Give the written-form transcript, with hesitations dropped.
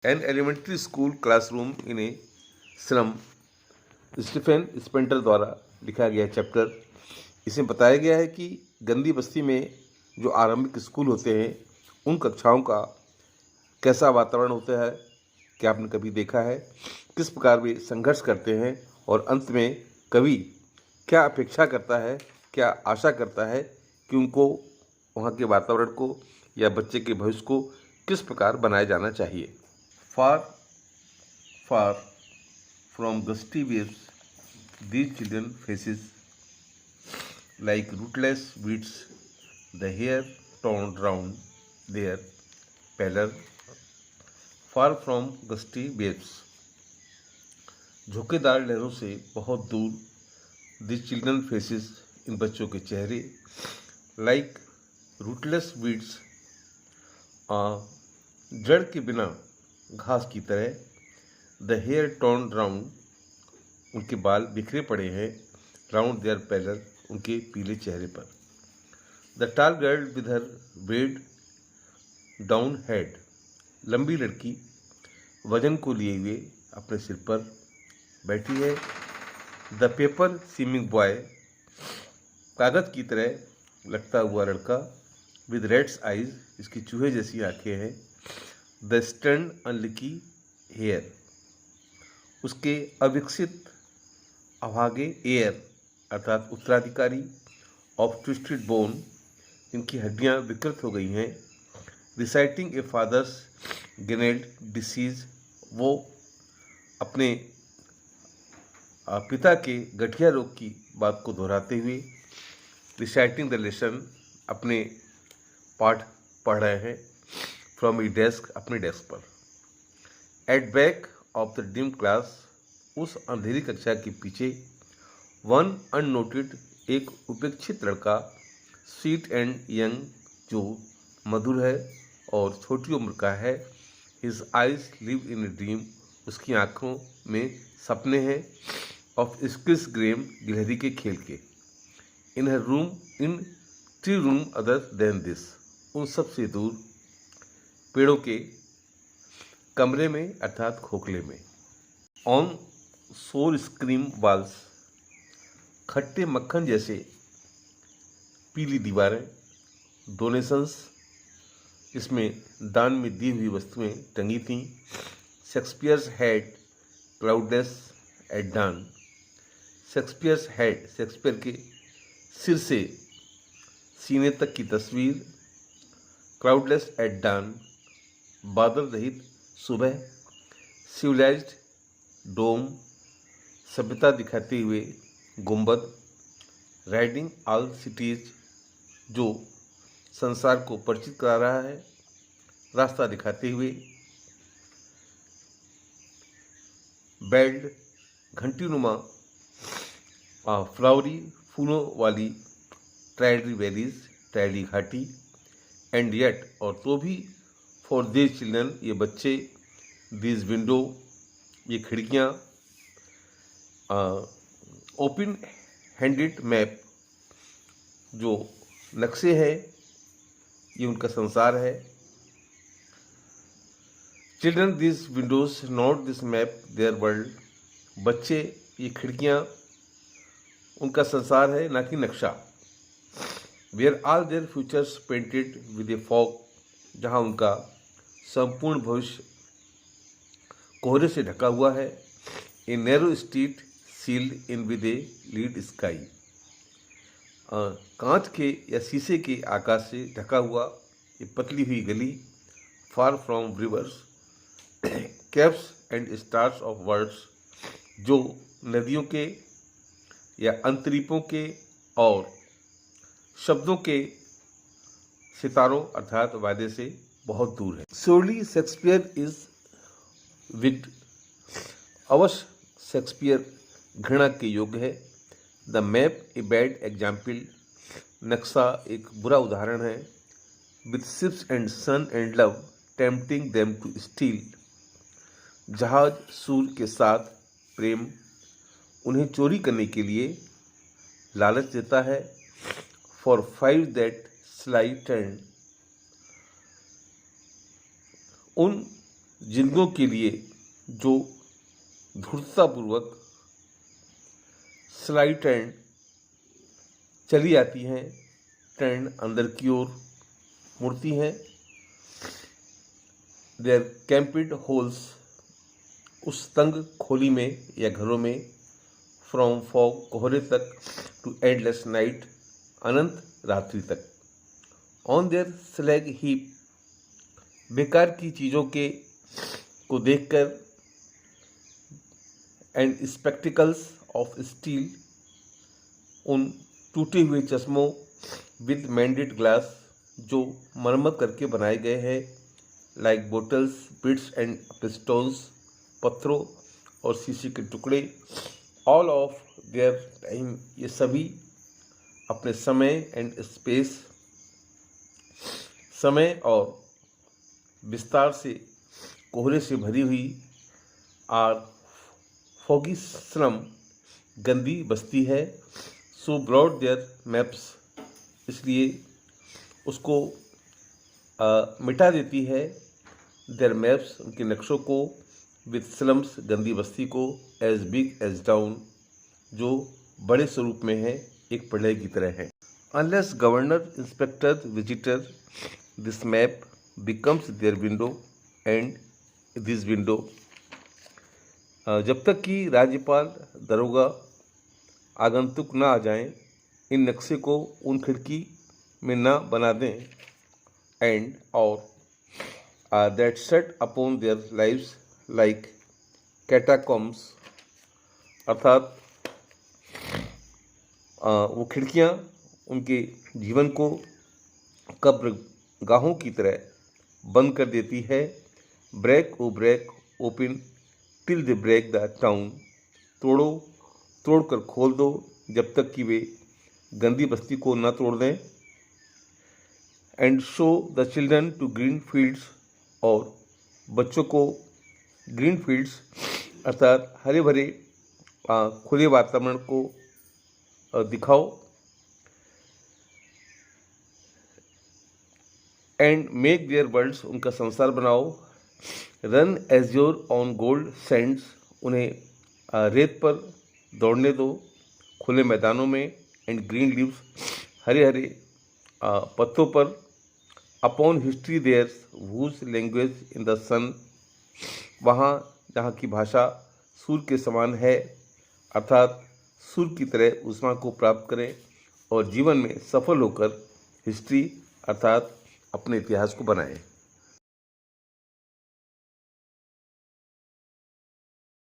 N elementary school classroom in a slum, Stephen Spender द्वारा लिखा गया चैप्टर। इसमें बताया गया है कि गंदी बस्ती में जो आरंभिक स्कूल होते हैं उन कक्षाओं का कैसा वातावरण होता है, क्या आपने कभी देखा है, किस प्रकार वे संघर्ष करते हैं और अंत में कवि क्या अपेक्षा करता है, क्या आशा करता है कि उनको वहाँ के वातावरण को या बच्चे के भविष्य को किस प्रकार बनाया जाना चाहिए। Far far from gusty waves these children faces like rootless weeds, the hair torn round their pallor, far from gusty waves। झोंकेदार लहरों से बहुत दूर these children faces, इन बच्चों के चेहरे, like rootless weeds, जड़ के बिना घास की तरह, the hair torn round, उनके बाल बिखरे पड़े हैं, राउंड देयर पैलर, उनके पीले चेहरे पर। The tall girl with her weighed down head, लंबी लड़की वजन को लिए हुए अपने सिर पर बैठी है। द पेपर सीमिंग बॉय, कागज की तरह लगता हुआ लड़का, विद रेड्स आइज, इसकी चूहे जैसी आंखें हैं। द स्टर्न अनलिकी हेयर, उसके अविकसित अभागे एयर अर्थात उत्तराधिकारी, ऑफ ट्विस्टेड बोन, इनकी हड्डियां विकृत हो गई हैं। रिसाइटिंग ए फादर्स ग्रेनेड डिसीज, वो अपने पिता के गठिया रोग की बात को दोहराते हुए। रिसाइटिंग द लेसन, अपने पाठ पढ़ रहे हैं। फ्रॉम ए डेस्क, अपने डेस्क पर। At back of the dim class, उस अंधेरी कक्षा के पीछे। वन अननोटेड, एक उपेक्षित लड़का। स्वीट एंड यंग, जो मधुर है और छोटी उम्र का है। His eyes live in a dream, उसकी आंखों में सपने हैं। ऑफ स्क्विस ग्रेम, गिलहरी के खेल के। In her room, in 3 room other than this, उन सब से दूर पेड़ों के कमरे में अर्थात खोखले में। ऑन सोर स्क्रीम वॉल्स, खट्टे मक्खन जैसे पीली दीवारें। डोनेशंस, इसमें दान में दी हुई वस्तुएं टंगी थीं। शेक्सपियर्स हेड क्लाउडलेस एट डान, शेक्सपियर्स हेड, शेक्सपियर के सिर से सीने तक की तस्वीर। क्लाउडलेस एट डान, बादल रहित सुबह। सिविलाइज्ड डोम, सभ्यता दिखाते हुए गुंबद। राइडिंग ऑल सिटीज, जो संसार को परिचित करा रहा है रास्ता दिखाते हुए। बेल्ड, घंटीनुमा फ्लावरी, फूलों वाली ट्रायडी वैलीज, ट्रायडी घाटी। एंड येट, और तो भी, फॉर दीज चिल्ड्रन, ये बच्चे। दीज विंडो, ये खिड़कियाँ। ओपन हैंडेड मैप, जो नक्शे हैं, ये उनका संसार है। Children this windows, not this map their world, बच्चे ये खिड़कियाँ उनका संसार है, ना कि नक्शा। Where all their futures painted with a fog, जहाँ उनका संपूर्ण भविष्य कोहरे से ढका हुआ है। A narrow street sealed in with a lead sky, कांच के या शीशे के आकाश से ढका हुआ ये पतली हुई गली। Far from reverse, caps and stars of words, जो नदियों के या अंतरीपों के और शब्दों के सितारों अर्थात वादे से बहुत दूर है। सोरली शेक्सपियर इज विक्ड, अवश्य शेक्सपियर घृणा के योग्य है। The map a bad example, नक्शा एक बुरा उदाहरण है। With ships and sun and love tempting them to steal, जहाज सूर्य के साथ प्रेम उन्हें चोरी करने के लिए लालच देता है। फॉर 5 दैट स्लाई टर्न, उन जिंदगियों के लिए जो धूर्ततापूर्वक स्लाइड ट्रेंड चली आती हैं, ट्रेंड अंदर की ओर मुड़ती हैं। देयर कैंपिड होल्स, उस तंग खोली में या घरों में, फ्रॉम फॉग कोहरे तक टू एंडलेस नाइट, अनंत रात्रि तक। ऑन देयर स्लैग हीप, बेकार की चीज़ों के को देखकर, एंड स्पेक्टिकल्स ऑफ स्टील, उन टूटे हुए चश्मों विद मैंडेड ग्लास जो मरम्मत करके बनाए गए हैं, लाइक बोटल्स, बिट्स एंड पिस्टोल्स, पत्थरों और शीशे के टुकड़े, ऑल ऑफ देयर टाइम, ये सभी अपने समय एंड स्पेस, समय और विस्तार से कोहरे से भरी हुई, आर फॉगी स्लम, गंदी बस्ती है, सो ब्रॉड देयर मैप्स, इसलिए उसको मिटा देती है, देयर मैप्स, उनके नक्शों को, विद स्लम्स, गंदी बस्ती को, एज बिग एज डाउन, जो बड़े स्वरूप में है, एक पढ़ाई की तरह है। Unless governor inspector visitor, this map becomes their window and this window, जब तक कि राज्यपाल दरोगा आगंतुक ना आ जाएं, इन नक्शे को उन खिड़की में ना बना दें, एंड और that set upon their lives like catacombs, अर्थात वो खिड़कियाँ उनके जीवन को कब्र गाहों की तरह बंद कर देती है। Break open till they break the town, तोड़कर खोल दो जब तक कि वे गंदी बस्ती को न तोड़ दें। And show the children to green fields, और बच्चों को ग्रीन फील्ड्स अर्थात हरे भरे खुले वातावरण को दिखाओ। एंड मेक देयर वर्ल्ड्स, उनका संसार बनाओ। Run azure on gold sands, उन्हें रेत पर दौड़ने दो खुले मैदानों में। एंड ग्रीन लीव्स, हरे हरे पत्तों पर। Upon history theirs whose language in the sun, वहाँ जहाँ की भाषा सूर्य के समान है, अर्थात सूर्य की तरह ऊष्मा को प्राप्त करें और जीवन में सफल होकर हिस्ट्री अर्थात अपने इतिहास को बनाएं।